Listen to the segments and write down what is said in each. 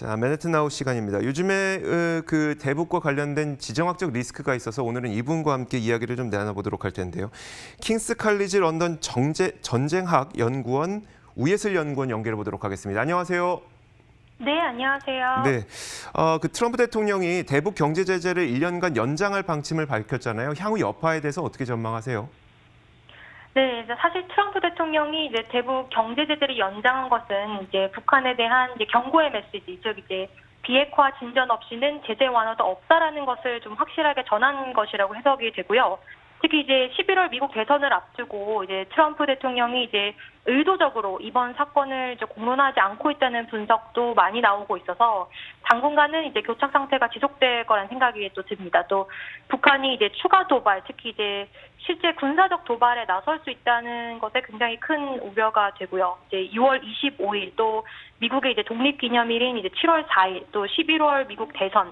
자, 맨해튼 아웃 시간입니다. 요즘에 그 대북과 관련된 지정학적 리스크가 있어서 오늘은 이분과 함께 이야기를 좀 나눠보도록 할 텐데요. 킹스 칼리지 런던 전쟁학 연구원 우예슬 연구원 연결해 보도록 하겠습니다. 안녕하세요. 네, 안녕하세요. 네, 그 트럼프 대통령이 대북 경제 제재를 1년간 연장할 방침을 밝혔잖아요. 향후 여파에 대해서 어떻게 전망하세요? 네, 이제 사실 트럼프 대통령이 이제 대북 경제 제재를 연장한 것은 이제 북한에 대한 이제 경고의 메시지, 즉 이제 비핵화 진전 없이는 제재 완화도 없다라는 것을 좀 확실하게 전한 것이라고 해석이 되고요. 특히 이제 11월 미국 대선을 앞두고 이제 트럼프 대통령이 이제 의도적으로 이번 사건을 이제 공론화하지 않고 있다는 분석도 많이 나오고 있어서 당분간은 이제 교착 상태가 지속될 거란 생각이 또 듭니다. 또 북한이 이제 추가 도발, 특히 이제 실제 군사적 도발에 나설 수 있다는 것에 굉장히 큰 우려가 되고요. 이제 6월 25일 또 미국의 이제 독립기념일인 이제 7월 4일 또 11월 미국 대선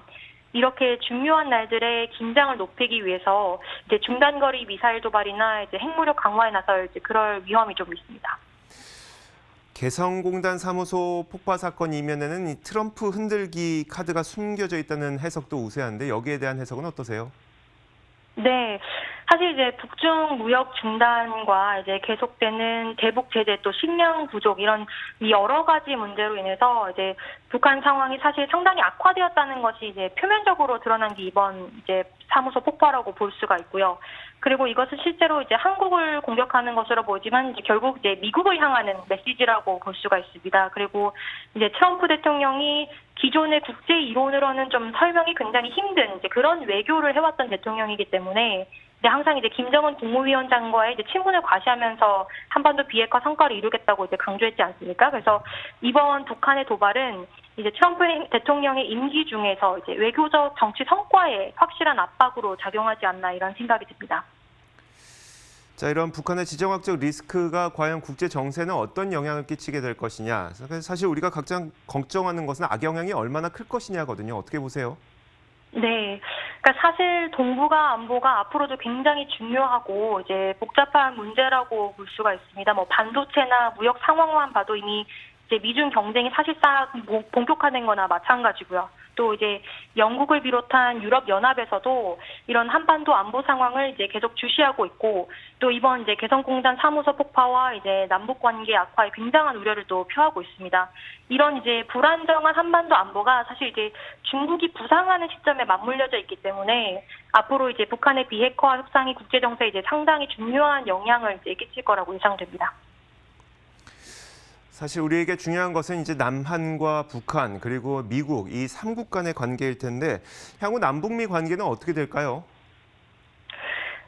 이렇게 중요한 날들의 긴장을 높이기 위해서 이제 중단거리 미사일 도발이나 이제 핵무력 강화에 나설 이제 그럴 위험이 좀 있습니다. 개성공단 사무소 폭파 사건 이면에는 이 트럼프 흔들기 카드가 숨겨져 있다는 해석도 우세한데 여기에 대한 해석은 어떠세요? 네. 사실 이제 북중 무역 중단과 이제 계속되는 대북 제재 또 식량 부족 이런 이 여러 가지 문제로 인해서 이제 북한 상황이 사실 상당히 악화되었다는 것이 이제 표면적으로 드러난 게 이번 이제 사무소 폭파라고 볼 수가 있고요. 그리고 이것은 실제로 이제 한국을 공격하는 것으로 보이지만 이제 결국 이제 미국을 향하는 메시지라고 볼 수가 있습니다. 그리고 이제 트럼프 대통령이 기존의 국제 이론으로는 좀 설명이 굉장히 힘든 이제 그런 외교를 해왔던 대통령이기 때문에 이제 항상 이제 김정은 국무위원장과의 이제 친분을 과시하면서 한반도 비핵화 성과를 이루겠다고 이제 강조했지 않습니까? 그래서 이번 북한의 도발은 이제 트럼프 대통령의 임기 중에서 이제 외교적 정치 성과에 확실한 압박으로 작용하지 않나 이런 생각이 듭니다. 자, 이런 북한의 지정학적 리스크가 과연 국제 정세는 어떤 영향을 끼치게 될 것이냐. 사실 우리가 가장 걱정하는 것은 악영향이 얼마나 클 것이냐거든요. 어떻게 보세요? 네. 그러니까 사실 동북아 안보가 앞으로도 굉장히 중요하고 이제 복잡한 문제라고 볼 수가 있습니다. 뭐 반도체나 무역 상황만 봐도 이미 이제 미중 경쟁이 사실상 본격화된 거나 마찬가지고요. 또 이제 영국을 비롯한 유럽 연합에서도 이런 한반도 안보 상황을 이제 계속 주시하고 있고 또 이번 이제 개성공단 사무소 폭파와 이제 남북 관계 악화에 굉장한 우려를 또 표하고 있습니다. 이런 이제 불안정한 한반도 안보가 사실 이제 중국이 부상하는 시점에 맞물려져 있기 때문에 앞으로 이제 북한의 비핵화 협상이 국제 정세에 이제 상당히 중요한 영향을 이제 끼칠 거라고 예상됩니다. 사실 우리에게 중요한 것은 이제 남한과 북한 그리고 미국 이 3국 간의 관계일 텐데 향후 남북미 관계는 어떻게 될까요?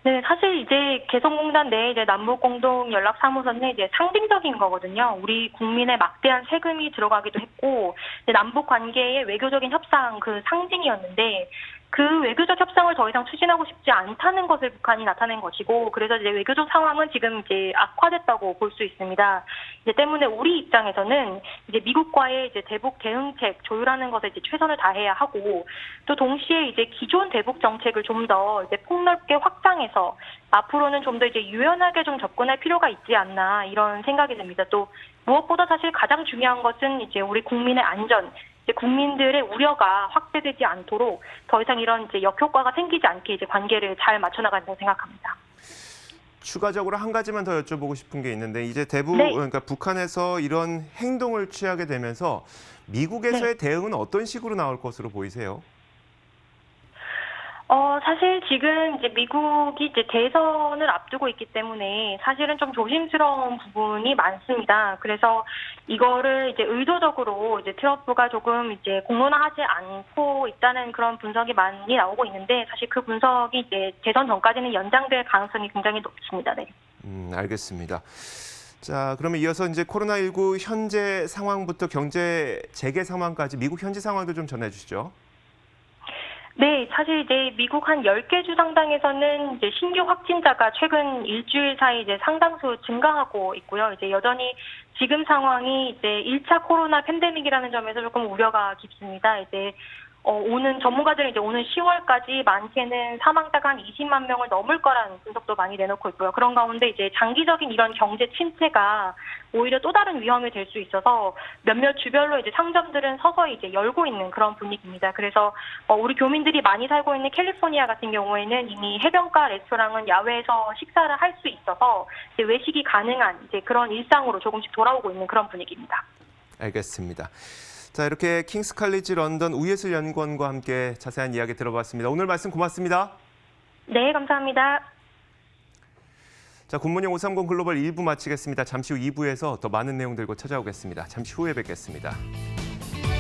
네, 사실 이제 개성공단 내 이제 남북 공동 연락 사무소는 이제 상징적인 거거든요. 우리 국민의 막대한 세금이 들어가기도 했고, 이제 남북 관계의 외교적인 협상 그 상징이었는데, 그 외교적 협상을 더 이상 추진하고 싶지 않다는 것을 북한이 나타낸 것이고, 그래서 이제 외교적 상황은 지금 이제 악화됐다고 볼 수 있습니다. 이제 때문에 우리 입장에서는 이제 미국과의 이제 대북 대응책 조율하는 것에 이제 최선을 다해야 하고, 또 동시에 이제 기존 대북 정책을 좀 더 이제 폭넓게 확장해서 앞으로는 좀 더 이제 유연하게 좀 접근할 필요가 있지 않나 이런 생각이 듭니다. 또 무엇보다 사실 가장 중요한 것은 이제 우리 국민의 안전, 이제 국민들의 우려가 확대되지 않도록 더 이상 이런 이제 역효과가 생기지 않게 이제 관계를 잘 맞춰나간다고 생각합니다. 추가적으로 한 가지만 더 여쭤보고 싶은 게 있는데 이제 네. 그러니까 북한에서 이런 행동을 취하게 되면서 미국에서의 네. 대응은 어떤 식으로 나올 것으로 보이세요? 사실 지금 이제 미국이 이제 대선을 앞두고 있기 때문에 사실은 좀 조심스러운 부분이 많습니다. 그래서 이거를 이제 의도적으로 이제 트럼프가 조금 이제 공론화하지 않고 있다는 그런 분석이 많이 나오고 있는데 사실 그 분석이 이제 대선 전까지는 연장될 가능성이 굉장히 높습니다. 네. 알겠습니다. 자, 그러면 이어서 이제 코로나19 현재 상황부터 경제 재개 상황까지 미국 현지 상황도 좀 전해 주시죠. 네, 사실 이제 미국 한 10개 주 상당에서는 이제 신규 확진자가 최근 일주일 사이 이제 상당수 증가하고 있고요. 이제 여전히 지금 상황이 이제 1차 코로나 팬데믹이라는 점에서 조금 우려가 깊습니다. 이제 오는 전문가들은 이제 오는 10월까지 많게는 사망자가 한 20만 명을 넘을 거라는 분석도 많이 내놓고 있고요. 그런 가운데 이제 장기적인 이런 경제 침체가 오히려 또 다른 위험이 될 수 있어서 몇몇 주별로 이제 상점들은 서서히 이제 열고 있는 그런 분위기입니다. 그래서 우리 교민들이 많이 살고 있는 캘리포니아 같은 경우에는 이미 해변가 레스토랑은 야외에서 식사를 할 수 있어서 이제 외식이 가능한 이제 그런 일상으로 조금씩 돌아오고 있는 그런 분위기입니다. 알겠습니다. 자, 이렇게 킹스 칼리지 런던 우예슬연구원과 함께 자세한 이야기 들어봤습니다. 오늘 말씀 고맙습니다. 네, 감사합니다. 자, 굿모닝 530 글로벌 1부 마치겠습니다. 잠시 후 2부에서 더 많은 내용 들고 찾아오겠습니다. 잠시 후에 뵙겠습니다.